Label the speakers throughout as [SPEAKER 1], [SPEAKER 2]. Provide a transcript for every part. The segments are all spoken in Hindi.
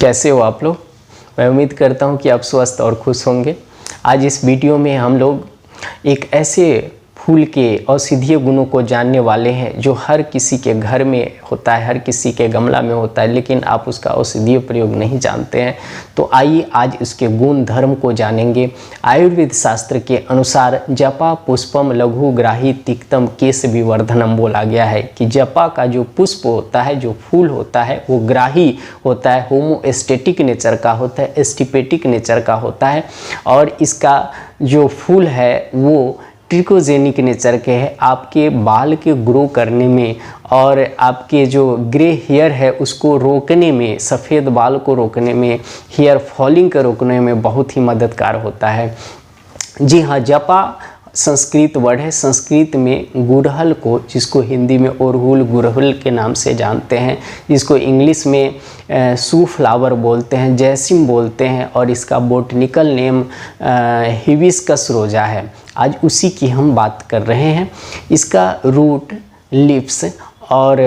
[SPEAKER 1] कैसे हो आप लोग। मैं उम्मीद करता हूँ कि आप स्वस्थ और खुश होंगे। आज इस वीडियो में हम लोग एक ऐसे फूल के औषधीय गुणों को जानने वाले हैं जो हर किसी के घर में होता है, हर किसी के गमला में होता है, लेकिन आप उसका औषधीय प्रयोग नहीं जानते हैं। तो आइए आज उसके गुण धर्म को जानेंगे। आयुर्वेद शास्त्र के अनुसार जपा पुष्पम लघु ग्राही तिक्तम केश विवर्धनम बोला गया है कि जपा का जो पुष्प होता है, जो फूल होता है, वो ग्राही होता है, होमोस्टेटिक नेचर का होता है, एस्टिपेटिक नेचर का होता है और इसका जो फूल है वो ट्रिकोजेनिक नेचर के है। आपके बाल के ग्रो करने में और आपके जो ग्रे हेयर है उसको रोकने में, सफ़ेद बाल को रोकने में, हेयर फॉलिंग को रोकने में बहुत ही मददगार होता है। जी हाँ, जपा संस्कृत वर्ड है। संस्कृत में गुड़हल को, जिसको हिंदी में ओरहुल गुड़हल के नाम से जानते हैं, जिसको इंग्लिश में सू फ्लावर बोलते हैं, जैसिम बोलते हैं और इसका बोटनिकल नेम हिबिस्कस रोजा है। आज उसी की हम बात कर रहे हैं। इसका रूट, लिप्स और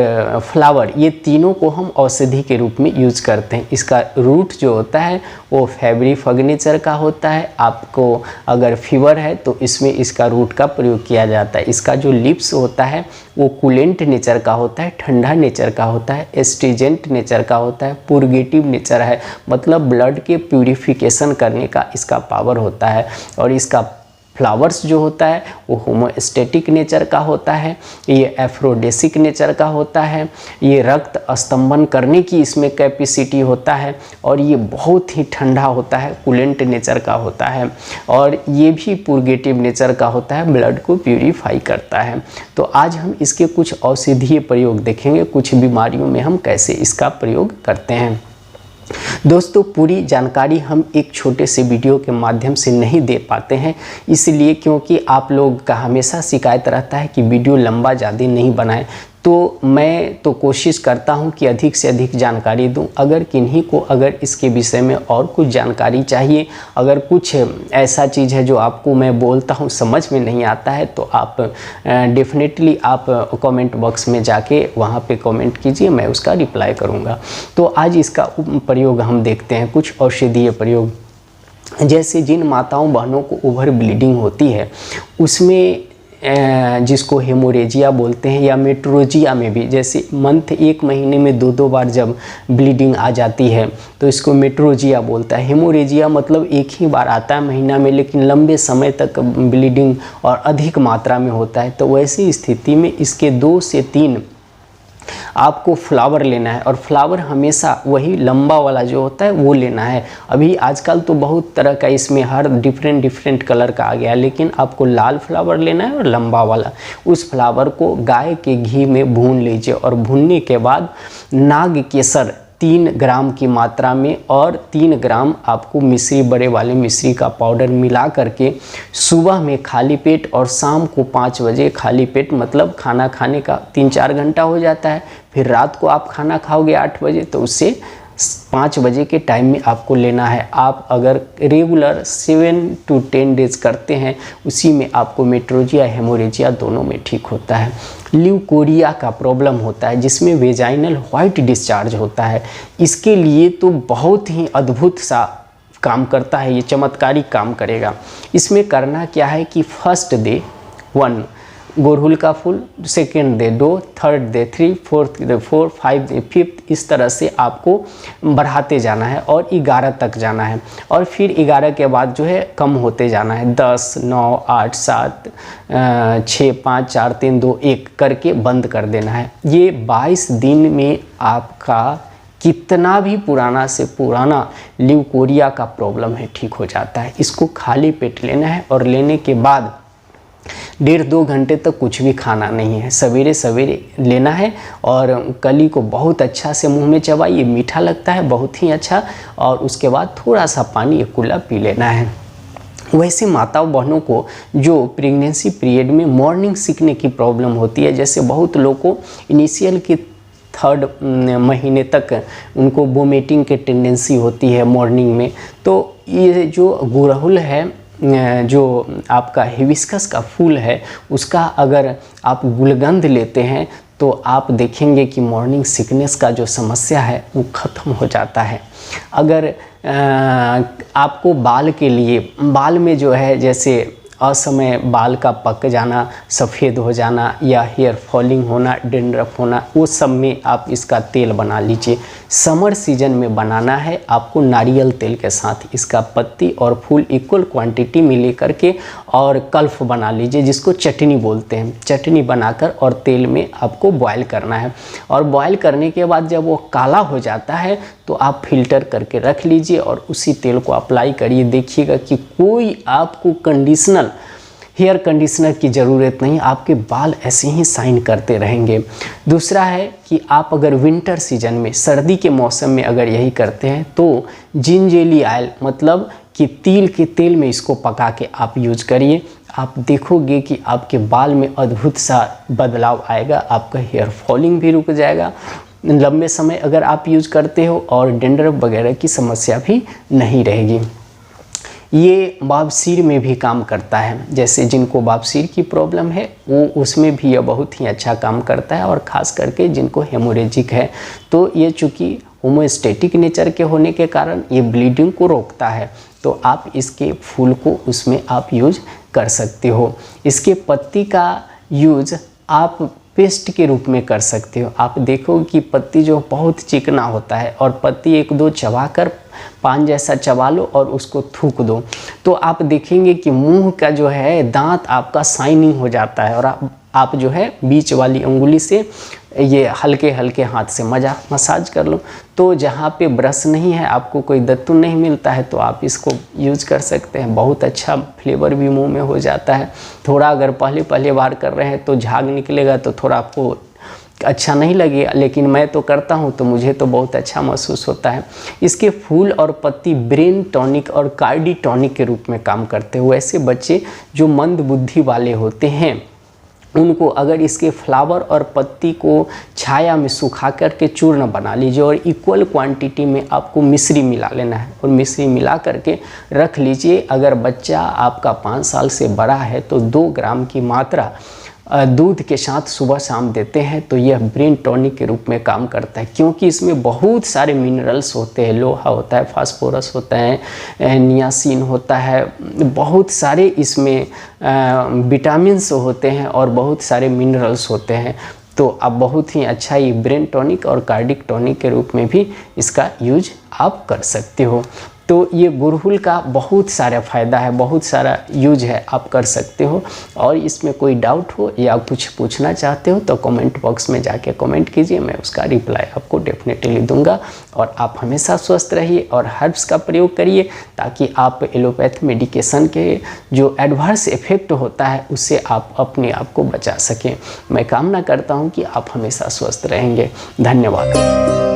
[SPEAKER 1] फ्लावर, ये तीनों को हम औषधि के रूप में यूज करते हैं। इसका रूट जो होता है वो फेब्रिफग नेचर का होता है। आपको अगर फीवर है तो इसमें इसका रूट का प्रयोग किया जाता है। इसका जो लिप्स होता है वो कूलेंट नेचर का होता है, ठंडा नेचर का होता है, एस्ट्रीजेंट नेचर का होता है, पुर्गेटिव नेचर है, मतलब ब्लड के प्यूरिफिकेशन करने का इसका पावर होता है। और इसका फ्लावर्स जो होता है वो होमोस्टेटिक नेचर का होता है, ये एफ्रोडेसिक नेचर का होता है, ये रक्त स्तंभन करने की इसमें कैपेसिटी होता है और ये बहुत ही ठंडा होता है, कूलेंट नेचर का होता है और ये भी पुर्गेटिव नेचर का होता है, ब्लड को प्यूरिफाई करता है। तो आज हम इसके कुछ औषधीय प्रयोग देखेंगे, कुछ बीमारियों में हम कैसे इसका प्रयोग करते हैं। दोस्तों, पूरी जानकारी हम एक छोटे से वीडियो के माध्यम से नहीं दे पाते हैं, इसलिए क्योंकि आप लोग का हमेशा शिकायत रहता है कि वीडियो लंबा ज़्यादा नहीं बनाएं। तो मैं तो कोशिश करता हूं कि अधिक से अधिक जानकारी दूं। अगर किन्हीं को अगर इसके विषय में और कुछ जानकारी चाहिए, अगर कुछ ऐसा चीज़ है जो आपको मैं बोलता हूं समझ में नहीं आता है, तो आप डेफिनेटली आप कमेंट बॉक्स में जाके वहां पे कमेंट कीजिए, मैं उसका रिप्लाई करूंगा। तो आज इसका प्रयोग हम देखते हैं, कुछ औषधीय प्रयोग। जैसे जिन माताओं बहनों को ओवर ब्लीडिंग होती है उसमें जिसको हेमोरेजिया बोलते हैं, या मेट्रोजिया में भी, जैसे मंथ एक महीने में दो बार जब ब्लीडिंग आ जाती है तो इसको मेट्रोजिया बोलता है। हेमोरेजिया मतलब एक ही बार आता है महीना में, लेकिन लंबे समय तक ब्लीडिंग और अधिक मात्रा में होता है। तो वैसी स्थिति में इसके 2 से 3 आपको फ्लावर लेना है और फ्लावर हमेशा वही लंबा वाला जो होता है वो लेना है। अभी आजकल तो बहुत तरह का इसमें हर डिफरेंट कलर का आ गया है, लेकिन आपको लाल फ्लावर लेना है और लंबा वाला। उस फ्लावर को गाय के घी में भून लीजिए और भूनने के बाद नाग केसर 3 ग्राम की मात्रा में और 3 ग्राम आपको मिश्री, बड़े वाले मिश्री का पाउडर मिला करके सुबह में खाली पेट और शाम को 5 बजे खाली पेट, मतलब खाना खाने का 3-4 घंटा हो जाता है। फिर रात को आप खाना खाओगे 8 बजे, तो उससे 5 बजे के टाइम में आपको लेना है। आप अगर रेगुलर 7 to 10 डेज करते हैं, उसी में आपको मेट्रोजिया हेमोरेजिया दोनों में ठीक होता है। ल्यूकोरिया का प्रॉब्लम होता है जिसमें वेजाइनल वाइट डिस्चार्ज होता है, इसके लिए तो बहुत ही अद्भुत सा काम करता है, ये चमत्कारिक काम करेगा। इसमें करना क्या है कि फर्स्ट डे 1 गुड़हल का फूल, second day 2, third day 3, fourth day 4, 5 day 5, इस तरह से आपको बढ़ाते जाना है और 11 तक जाना है। और फिर 11 के बाद जो है कम होते जाना है, 10, 9, 8, 7, 6, 5, 4, 3, 2, 1 करके बंद कर देना है। ये 22 दिन में आपका कितना भी पुराना से पुराना ल्यूकोरिया का प्रॉब्लम है ठीक हो जाता है। इसको खाली पेट लेना है और लेने के बाद 1.5-2 घंटे तक कुछ भी खाना नहीं है, सवेरे सवेरे लेना है और कली को बहुत अच्छा से मुंह में चबाइए, मीठा लगता है बहुत ही अच्छा, और उसके बाद थोड़ा सा पानी एक कुल्ला पी लेना है। वैसे माताओं बहनों को जो प्रेगनेंसी पीरियड में मॉर्निंग सीखने की प्रॉब्लम होती है, जैसे बहुत लोगों को इनिशियल के 3rd महीने तक उनको वोमिटिंग की टेंडेंसी होती है मॉर्निंग में, तो ये जो गुड़हल है, जो आपका हिबिस्कस का फूल है, उसका अगर आप गुलगंध लेते हैं तो आप देखेंगे कि मॉर्निंग सिकनेस का जो समस्या है वो ख़त्म हो जाता है। अगर आपको बाल के लिए, बाल में जो है जैसे असमय बाल का पक जाना, सफ़ेद हो जाना या हेयर फॉलिंग होना, डेंड्रफ होना, वो सब में आप इसका तेल बना लीजिए। समर सीजन में बनाना है आपको नारियल तेल के साथ। इसका पत्ती और फूल इक्वल क्वांटिटी में लेकर के और कल्फ बना लीजिए, जिसको चटनी बोलते हैं। चटनी बनाकर और तेल में आपको बॉयल करना है, और बॉयल करने के बाद जब वो काला हो जाता है तो आप फिल्टर करके रख लीजिए और उसी तेल को अप्लाई करिए। देखिएगा कि कोई आपको हेयर कंडीशनर की ज़रूरत नहीं, आपके बाल ऐसे ही शाइन करते रहेंगे। दूसरा है कि आप अगर विंटर सीजन में, सर्दी के मौसम में अगर यही करते हैं तो जिंजेली ऑयल, मतलब कि तिल के तेल में इसको पका के आप यूज करिए। आप देखोगे कि आपके बाल में अद्भुत सा बदलाव आएगा, आपका हेयर फॉलिंग भी रुक जाएगा लंबे समय अगर आप यूज करते हो, और डेंड्रफ वगैरह की समस्या भी नहीं रहेगी। ये बवासीर में भी काम करता है, जैसे जिनको बवासीर की प्रॉब्लम है वो उसमें भी यह बहुत ही अच्छा काम करता है, और ख़ास करके जिनको हेमोरेजिक है। तो ये चूँकि होमोस्टेटिक नेचर के होने के कारण ये ब्लीडिंग को रोकता है, तो आप इसके फूल को उसमें आप यूज कर सकते हो। इसके पत्ती का यूज आप पेस्ट के रूप में कर सकते हो। आप देखो कि पत्ती जो बहुत चिकना होता है, और पत्ती एक दो चबाकर पान जैसा चबा लो और उसको थूक दो, तो आप देखेंगे कि मुंह का जो है दांत आपका शाइनिंग हो जाता है। और आप जो है बीच वाली उंगली से ये हल्के हल्के हाथ से मसाज कर लो, तो जहाँ पे ब्रश नहीं है, आपको कोई दत्तून नहीं मिलता है, तो आप इसको यूज कर सकते हैं। बहुत अच्छा फ्लेवर भी मुंह में हो जाता है। थोड़ा अगर पहले बार कर रहे हैं तो झाग निकलेगा तो थोड़ा आपको अच्छा नहीं लगेगा, लेकिन मैं तो करता हूँ तो मुझे तो बहुत अच्छा महसूस होता है। इसके फूल और पत्ती ब्रेन टॉनिक और कार्डी टॉनिक के रूप में काम करते हैं। वैसे बच्चे जो मंद बुद्धि वाले होते हैं उनको अगर इसके फ्लावर और पत्ती को छाया में सुखा करके चूर्ण बना लीजिए, और इक्वल क्वांटिटी में आपको मिश्री मिला लेना है, और मिश्री मिला करके रख लीजिए। अगर बच्चा आपका 5 साल से बड़ा है तो 2 ग्राम की मात्रा दूध के साथ सुबह शाम देते हैं, तो यह ब्रेन टॉनिक के रूप में काम करता है, क्योंकि इसमें बहुत सारे मिनरल्स होते हैं। लोहा होता है, फास्फोरस होता है, नियासिन होता है, बहुत सारे इसमें विटामिन्स होते हैं और बहुत सारे मिनरल्स होते हैं। तो अब बहुत ही अच्छा ये ब्रेन टॉनिक और कार्डिक टॉनिक के रूप में भी इसका यूज आप कर सकते हो। तो ये गुड़हल का बहुत सारा फ़ायदा है, बहुत सारा यूज है, आप कर सकते हो। और इसमें कोई डाउट हो या कुछ पूछना चाहते हो तो कमेंट बॉक्स में जाके कमेंट कीजिए, मैं उसका रिप्लाई आपको डेफिनेटली दूंगा। और आप हमेशा स्वस्थ रहिए और हर्ब्स का प्रयोग करिए, ताकि आप एलोपैथ मेडिकेशन के जो एडवर्स इफेक्ट होता है उससे आप अपने आप को बचा सकें। मैं कामना करता हूँ कि आप हमेशा स्वस्थ रहेंगे। धन्यवाद।